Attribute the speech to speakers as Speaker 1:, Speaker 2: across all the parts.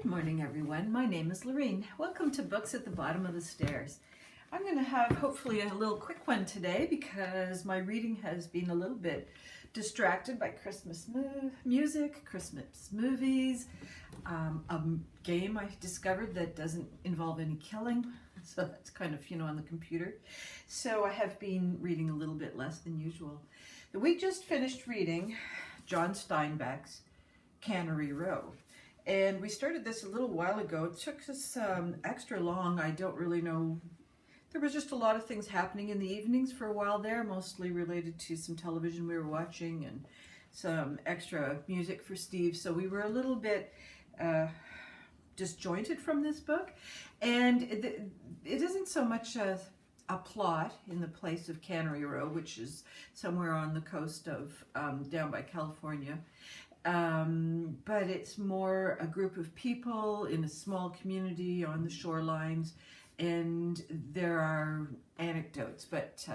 Speaker 1: Good morning, everyone. My name is Lorene. Welcome to Books at the Bottom of the Stairs. I'm going to have hopefully a little quick one today because my reading has been a little bit distracted by Christmas music, Christmas movies, a game I discovered that doesn't involve any killing, so that's kind of, on the computer. So I have been reading a little bit less than usual. We just finished reading John Steinbeck's Cannery. And we started this a little while ago. It took us extra long. I don't really know. There was just a lot of things happening in the evenings for a while there, mostly related to some television we were watching and some extra music for Steve. So we were a little bit disjointed from this book. And it isn't so much a plot in the place of Cannery, which is somewhere on the coast of down by California. But it's more a group of people in a small community on the shorelines, and there are anecdotes, but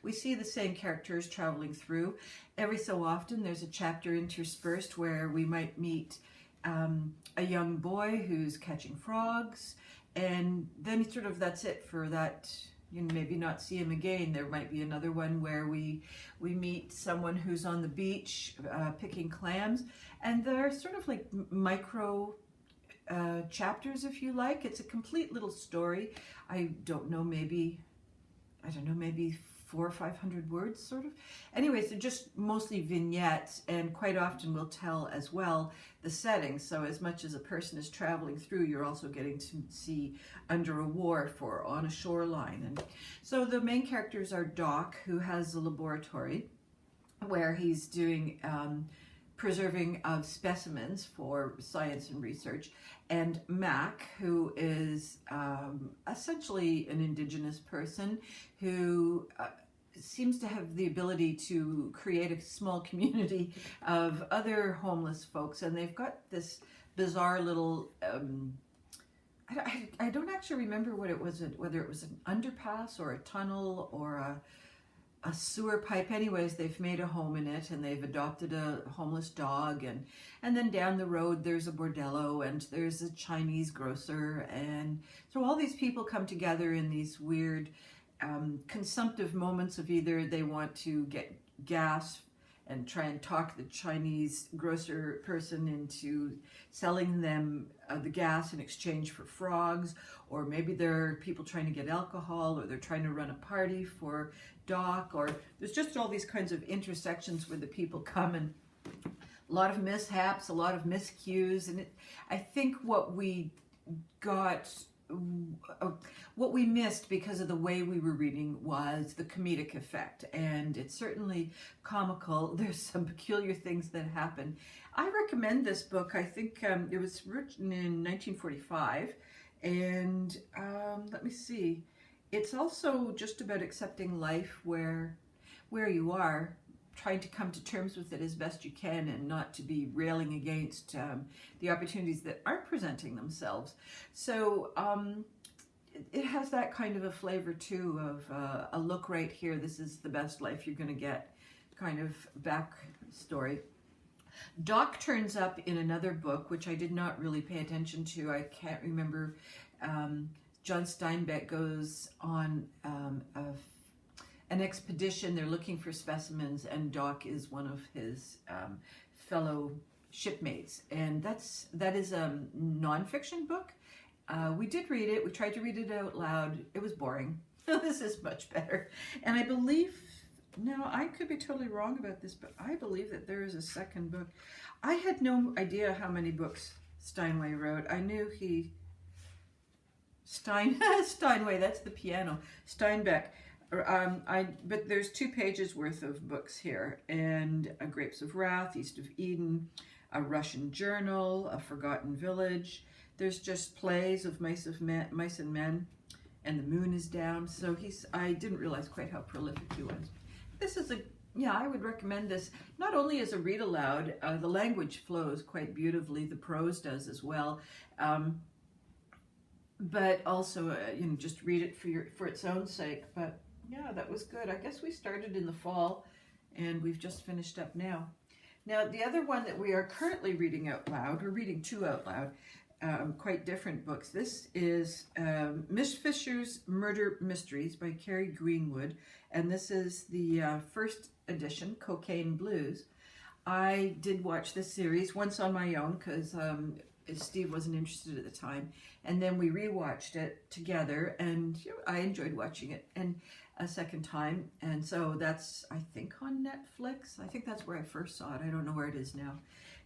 Speaker 1: we see the same characters traveling through. Every so often there's a chapter interspersed where we might meet a young boy who's catching frogs, and then that's it for that. Maybe not see him again. There might be another one where we meet someone who's on the beach picking clams, and they're sort of like micro chapters, if you like. It's a complete little story. I don't know, maybe 400 or 500 words, sort of. Anyways, they're just mostly vignettes, and quite often will tell as well the setting. So as much as a person is traveling through, you're also getting to see under a wharf or on a shoreline. And so the main characters are Doc, who has a laboratory where he's doing preserving of specimens for science and research, and Mack, who is essentially an indigenous person who seems to have the ability to create a small community of other homeless folks, and they've got this bizarre little I don't actually remember what it was, whether it was an underpass or a tunnel or a sewer pipe. Anyways, they've made a home in it, and they've adopted a homeless dog, and then down the road there's a bordello, and there's a Chinese grocer, and so all these people come together in these weird consumptive moments of either they want to get gas and try and talk the Chinese grocer person into selling them the gas in exchange for frogs, or maybe there are people trying to get alcohol, or they're trying to run a party for Doc, or there's just all these kinds of intersections where the people come, and a lot of mishaps, a lot of miscues. And I think what we missed because of the way we were reading was the comedic effect, and it's certainly comical. There's some peculiar things that happen. I recommend this book. I think it was written in 1945, and let me see. It's also just about accepting life where you are, trying to come to terms with it as best you can, and not to be railing against the opportunities that aren't presenting themselves. So it has that kind of a flavor too, of a look right here, this is the best life you're going to get kind of backstory. Doc turns up in another book, which I did not really pay attention to. I can't remember. John Steinbeck goes on an expedition. They're looking for specimens, and Doc is one of his fellow shipmates, and that is a nonfiction book. We did read it. We tried to read it out loud. It was boring. This is much better, and I believe, now I could be totally wrong about this, but I believe that there is a second book. I had no idea how many books Steinway wrote. I knew Steinway, that's the piano, Steinbeck. But there's 2 pages worth of books here, and Grapes of Wrath, East of Eden, a Russian Journal, A Forgotten Village. There's just plays of Mice and Men, and The Moon is Down. So I didn't realize quite how prolific he was. This is I would recommend this, not only as a read aloud. The language flows quite beautifully, the prose does as well. But also, just read it for its own sake. But yeah, that was good. I guess we started in the fall, and we've just finished up now. Now, the other one that we are currently reading out loud, we're reading 2 out loud, quite different books. This is Miss Fisher's Murder Mysteries by Kerry Greenwood, and this is the first edition, Cocaine Blues. I did watch this series once on my own because Steve wasn't interested at the time, and then we rewatched it together, and I enjoyed watching it and a second time, and so that's, I think, on Netflix. I think that's where I first saw it. I don't know where it is now.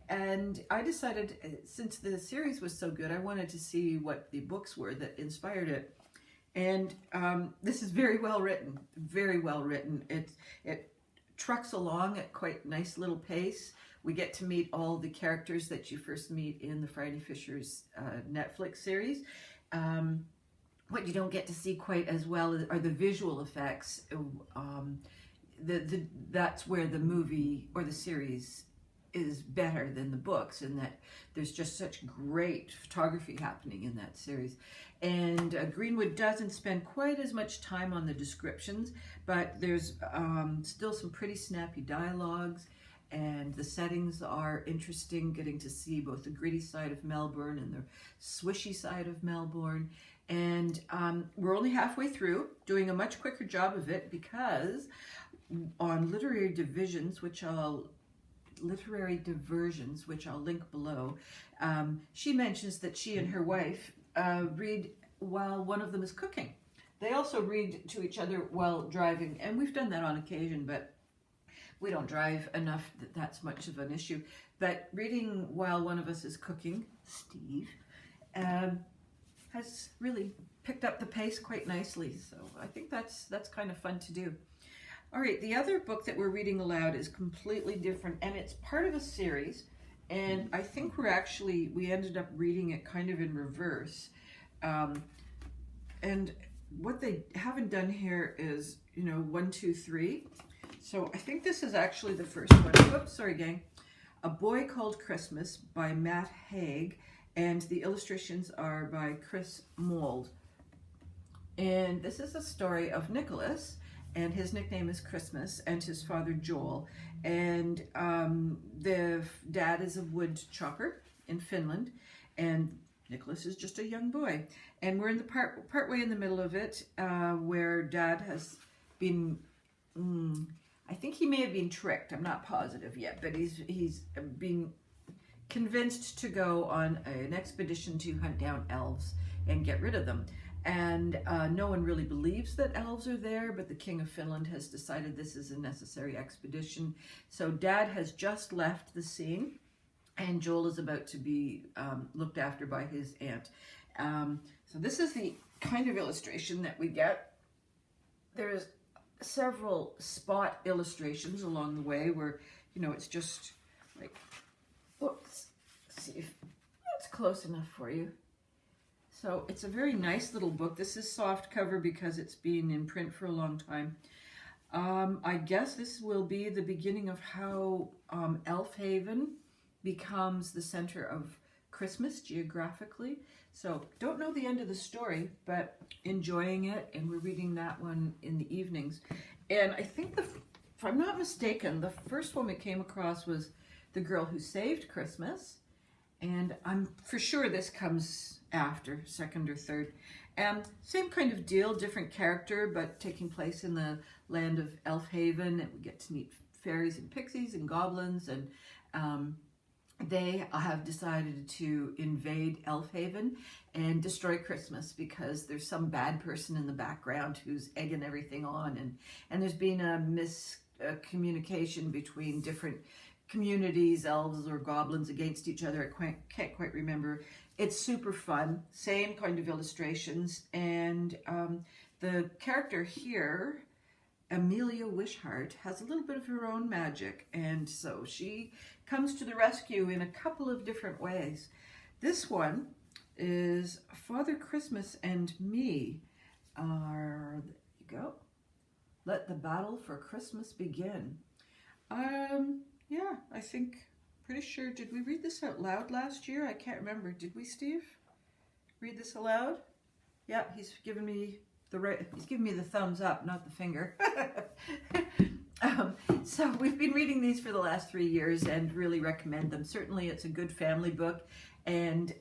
Speaker 1: And I decided, since the series was so good, I wanted to see what the books were that inspired it. And this is very well written, very well written. It trucks along at quite nice little pace. We get to meet all the characters that you first meet in the Friday Fishers Netflix series. What you don't get to see quite as well are the visual effects. That's where the movie or the series is better than the books, in that there's just such great photography happening in that series. And Greenwood doesn't spend quite as much time on the descriptions, but there's still some pretty snappy dialogues, and the settings are interesting, getting to see both the gritty side of Melbourne and the swishy side of Melbourne. And we're only halfway through, doing a much quicker job of it, because on Literary Diversions, which I'll link below, she mentions that she and her wife read while one of them is cooking. They also read to each other while driving, and we've done that on occasion, but we don't drive enough that that's much of an issue. But reading while one of us is cooking, Steve, has really picked up the pace quite nicely. So I think that's kind of fun to do. All right, the other book that we're reading aloud is completely different, and it's part of a series, and I think we ended up reading it kind of in reverse. And what they haven't done here is, 1, 2, 3. So I think this is actually the first one. Whoops, sorry gang. A Boy Called Christmas by Matt Haig, and the illustrations are by Chris Mould. And this is a story of Nicholas, and his nickname is Christmas, and his father Joel. And the dad is a wood chopper in Finland, and Nicholas is just a young boy. And we're in the part way in the middle of it, where dad has been, I think he may have been tricked, I'm not positive yet, but he's been convinced to go on an expedition to hunt down elves and get rid of them. And no one really believes that elves are there, but the King of Finland has decided this is a necessary expedition. So Dad has just left the scene, and Joel is about to be looked after by his aunt. So this is the kind of illustration that we get. There's several spot illustrations along the way where, it's just like, whoops, let's see if that's close enough for you. So it's a very nice little book. This is soft cover because it's been in print for a long time. I guess this will be the beginning of how Elfhaven becomes the center of Christmas geographically. So don't know the end of the story, but enjoying it, and we're reading that one in the evenings. And I think, if I'm not mistaken, the first one we came across was The Girl Who Saved Christmas, and I'm for sure this comes after, second or third. Same kind of deal, different character, but taking place in the land of Elfhaven, and we get to meet fairies and pixies and goblins, and they have decided to invade Elfhaven and destroy Christmas because there's some bad person in the background who's egging everything on, and there's been a miscommunication between different communities, elves or goblins, against each other. I can't quite remember. It's super fun, same kind of illustrations, and the character here, Amelia Wishart, has a little bit of her own magic, and so she comes to the rescue in a couple of different ways. This one is Father Christmas and Me. There you go. Let the battle for Christmas begin. Yeah, I think, pretty sure, did we read this out loud last year? I can't remember. Did we, Steve? Read this aloud? Yeah, he's giving me the thumbs up, not the finger. So we've been reading these for the last 3 years and really recommend them. Certainly it's a good family book, and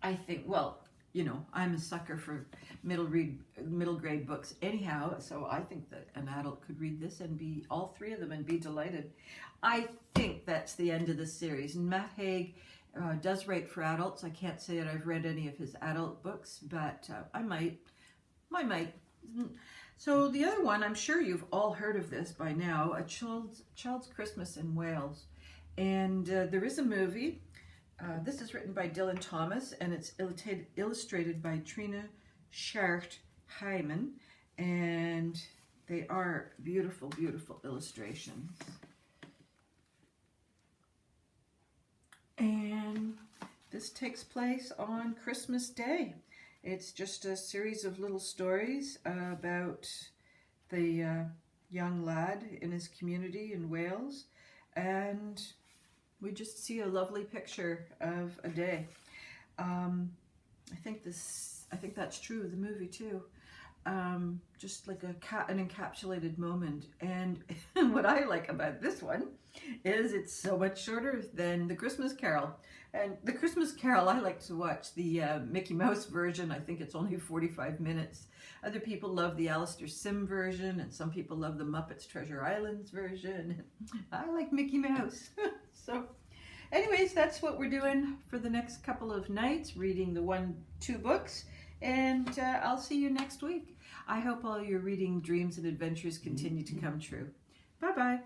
Speaker 1: I think, well, you know, I'm a sucker for middle grade books anyhow, so I think that an adult could read this and be, all three of them, and be delighted. I think that's the end of the series. And Matt Haig does write for adults. I can't say that I've read any of his adult books, but I might. So the other one, I'm sure you've all heard of this by now, A Child's Christmas in Wales. And there is a movie. This is written by Dylan Thomas, and it's illustrated by Trina Schacht Hyman, and they are beautiful, beautiful illustrations. And this takes place on Christmas Day. It's just a series of little stories about the young lad in his community in Wales, and we just see a lovely picture of a day. I think that's true of the movie too. Just like an encapsulated moment. And what I like about this one is it's so much shorter than The Christmas Carol. And The Christmas Carol, I like to watch the Mickey Mouse version. I think it's only 45 minutes. Other people love the Alistair Sim version, and some people love the Muppets Treasure Islands version. I like Mickey Mouse. So anyways, that's what we're doing for the next couple of nights, reading the 1-2 books, and I'll see you next week. I hope all your reading dreams and adventures continue to come true. Bye-bye.